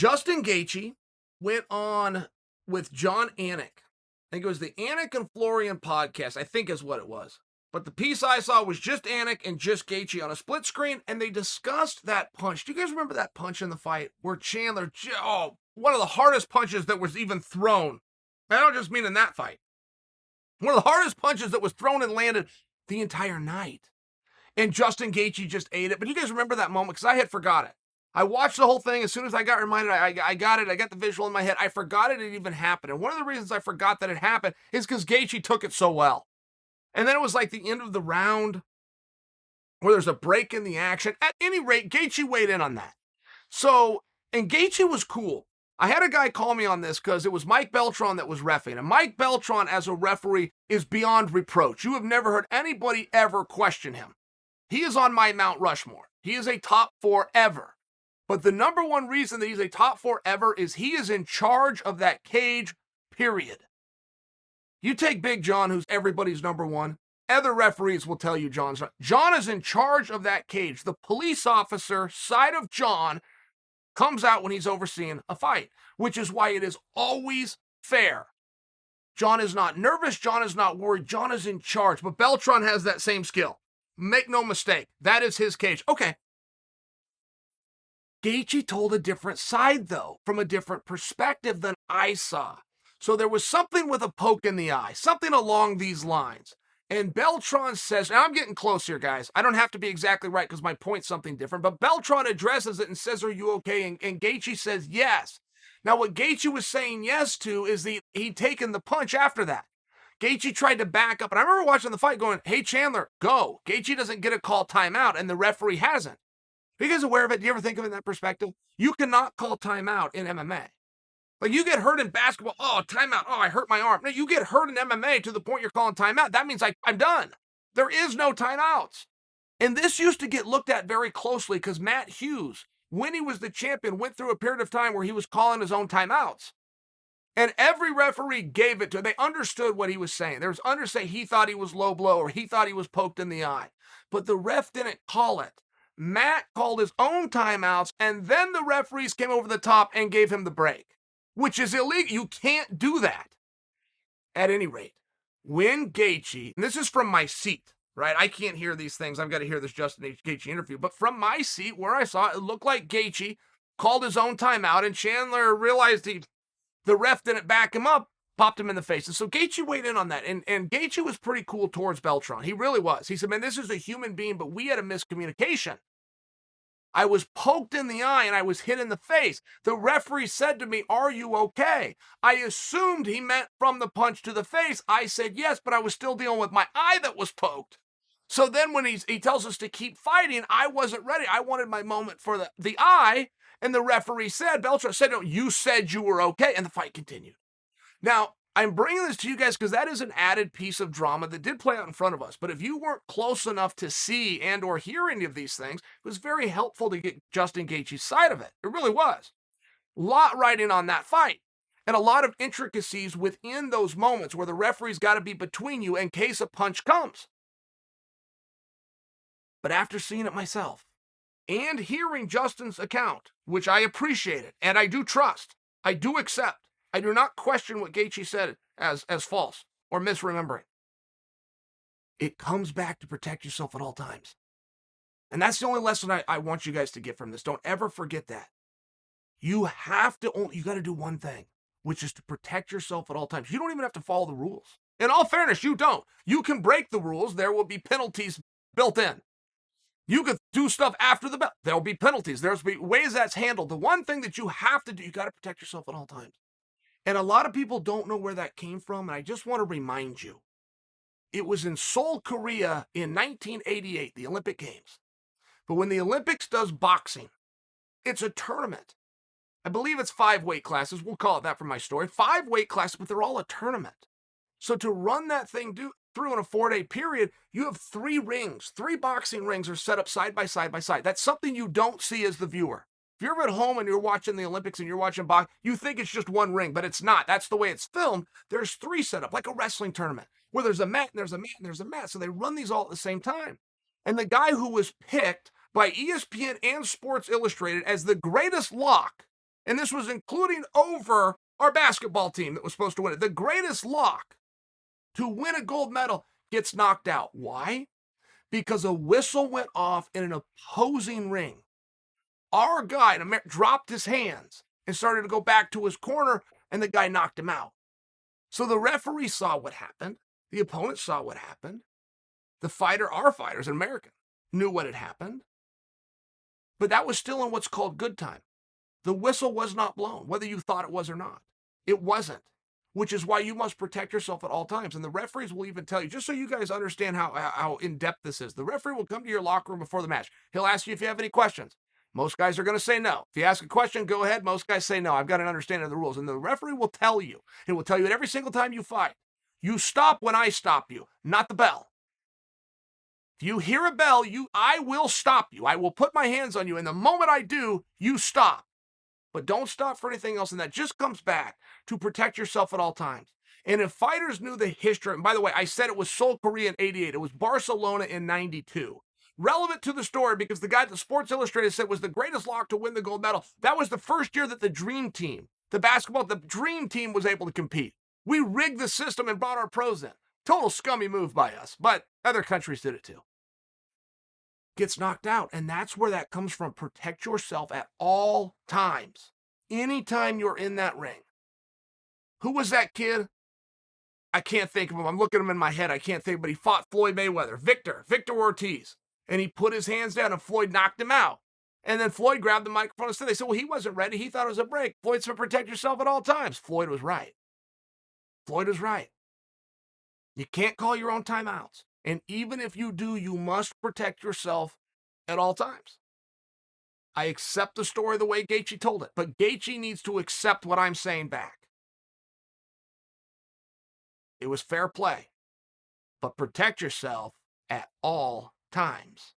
Justin Gaethje went on with John Anik. I think it was the Anik and Florian podcast, I think is what it was. But the piece I saw was just Anik and just Gaethje on a split screen, and they discussed that punch. Do you guys remember that punch in the fight where Chandler, one of the hardest punches that was even thrown. I don't just mean in that fight. One of the hardest punches that was thrown and landed the entire night. And Justin Gaethje just ate it. But you guys remember that moment? Because I had forgot it. I watched the whole thing. As soon as I got reminded, I got it. I got the visual in my head. I forgot it even happened. And one of the reasons I forgot that it happened is because Gaethje took it so well. And then it was like the end of the round where there's a break in the action. At any rate, Gaethje weighed in on that. So, and Gaethje was cool. I had a guy call me on this because it was Mike Beltran that was reffing. And Mike Beltran as a referee is beyond reproach. You have never heard anybody ever question him. He is on my Mount Rushmore. He is a top 4 ever. But the number one reason that he's a top 4 ever is he is in charge of that cage, period. You take Big John, who's everybody's number 1. Other referees will tell you John's not. John is in charge of that cage. The police officer side of John comes out when he's overseeing a fight, which is why it is always fair. John is not nervous. John is not worried. John is in charge. But Beltran has that same skill. Make no mistake. That is his cage. Okay. Gaethje told a different side, though, from a different perspective than I saw. So there was something with a poke in the eye, something along these lines. And Beltran says, now I'm getting close here, guys. I don't have to be exactly right because my point's something different. But Beltran addresses it and says, are you okay? And Gaethje says, yes. Now, what Gaethje was saying yes to is he'd taken the punch after that. Gaethje tried to back up. And I remember watching the fight going, hey, Chandler, go. Gaethje doesn't get a call timeout, and the referee hasn't. Are you guys aware of it? Do you ever think of it in that perspective? You cannot call timeout in MMA. Like, you get hurt in basketball, oh, timeout, oh, I hurt my arm. No, you get hurt in MMA to the point you're calling timeout. That means I'm done. There is no timeouts. And this used to get looked at very closely because Matt Hughes, when he was the champion, went through a period of time where he was calling his own timeouts. And every referee gave it to him. They understood what he was saying. There was understanding he thought he was low blow or he thought he was poked in the eye. But the ref didn't call it. Matt called his own timeouts, and then the referees came over the top and gave him the break, which is illegal. You can't do that. At any rate, when Gaethje, and this is from my seat, right? I can't hear these things. I've got to hear this Justin Gaethje interview. But from my seat where I saw it, it looked like Gaethje called his own timeout, and Chandler realized the ref didn't back him up, popped him in the face. And so Gaethje weighed in on that. And Gaethje was pretty cool towards Beltran. He really was. He said, man, this is a human being, but we had a miscommunication. I was poked in the eye and I was hit in the face. The referee said to me, are you okay? I assumed he meant from the punch to the face. I said yes, but I was still dealing with my eye that was poked. So then when he tells us to keep fighting, I wasn't ready. I wanted my moment for the eye. And the referee said, Beltran said, no, you said you were okay. And the fight continued. Now, I'm bringing this to you guys because that is an added piece of drama that did play out in front of us. But if you weren't close enough to see and or hear any of these things, it was very helpful to get Justin Gaethje's side of it. It really was. A lot riding on that fight. And a lot of intricacies within those moments where the referee's got to be between you in case a punch comes. But after seeing it myself and hearing Justin's account, which I appreciated and I do trust, I do accept, I do not question what Gaethje said as false or misremembering. It comes back to protect yourself at all times. And that's the only lesson I want you guys to get from this. Don't ever forget that. You got to do one thing, which is to protect yourself at all times. You don't even have to follow the rules. In all fairness, you don't. You can break the rules. There will be penalties built in. You could do stuff after the bell. There will be penalties. There'll be ways that's handled. The one thing that you have to do, you got to protect yourself at all times. And a lot of people don't know where that came from, and I just want to remind you. It was in Seoul, Korea in 1988, the Olympic Games. But when the Olympics does boxing, it's a tournament. I believe it's 5 weight classes. We'll call it that for my story. 5 weight classes, but they're all a tournament. So to run that thing through in a 4-day period, you have 3 rings. 3 boxing rings are set up side by side by side. That's something you don't see as the viewer. If you're at home and you're watching the Olympics and you're watching boxing, you think it's just 1 ring, but it's not. That's the way it's filmed. There's 3 set up, like a wrestling tournament, where there's a mat and there's a mat and there's a mat. So they run these all at the same time. And the guy who was picked by ESPN and Sports Illustrated as the greatest lock And this was including over our basketball team that was supposed to win it. The greatest lock to win a gold medal gets knocked out. Why? Because a whistle went off in an opposing ring. Our guy dropped his hands and started to go back to his corner, and the guy knocked him out. So the referee saw what happened. The opponent saw what happened. The fighter, our fighters, an American, knew what had happened. But that was still in what's called good time. The whistle was not blown, whether you thought it was or not. It wasn't, which is why you must protect yourself at all times. And the referees will even tell you, just so you guys understand how in-depth this is, the referee will come to your locker room before the match. He'll ask you if you have any questions. Most guys are going to say no. If you ask a question, go ahead. Most guys say no. I've got an understanding of the rules. And the referee will tell you, it will tell you it every single time you fight. You stop when I stop you, not the bell. If you hear a bell, I will stop you. I will put my hands on you. And the moment I do, you stop. But don't stop for anything else. And that just comes back to protect yourself at all times. And if fighters knew the history, and by the way, I said it was Seoul, Korea in 88. It was Barcelona in 92. Relevant to the story because the guy that Sports Illustrated said was the greatest lock to win the gold medal. That was the first year that the Dream Team, the Dream Team was able to compete. We rigged the system and brought our pros in. Total scummy move by us, but other countries did it too. Gets knocked out, and that's where that comes from. Protect yourself at all times. Anytime you're in that ring. Who was that kid? I can't think of him. I'm looking at him in my head. I can't think, but he fought Floyd Mayweather. Victor Ortiz. And he put his hands down, and Floyd knocked him out. And then Floyd grabbed the microphone and said, they said, well, he wasn't ready. He thought it was a break. Floyd said, protect yourself at all times. Floyd was right. Floyd was right. You can't call your own timeouts. And even if you do, you must protect yourself at all times. I accept the story the way Gaethje told it, but Gaethje needs to accept what I'm saying back. It was fair play, but protect yourself at all times.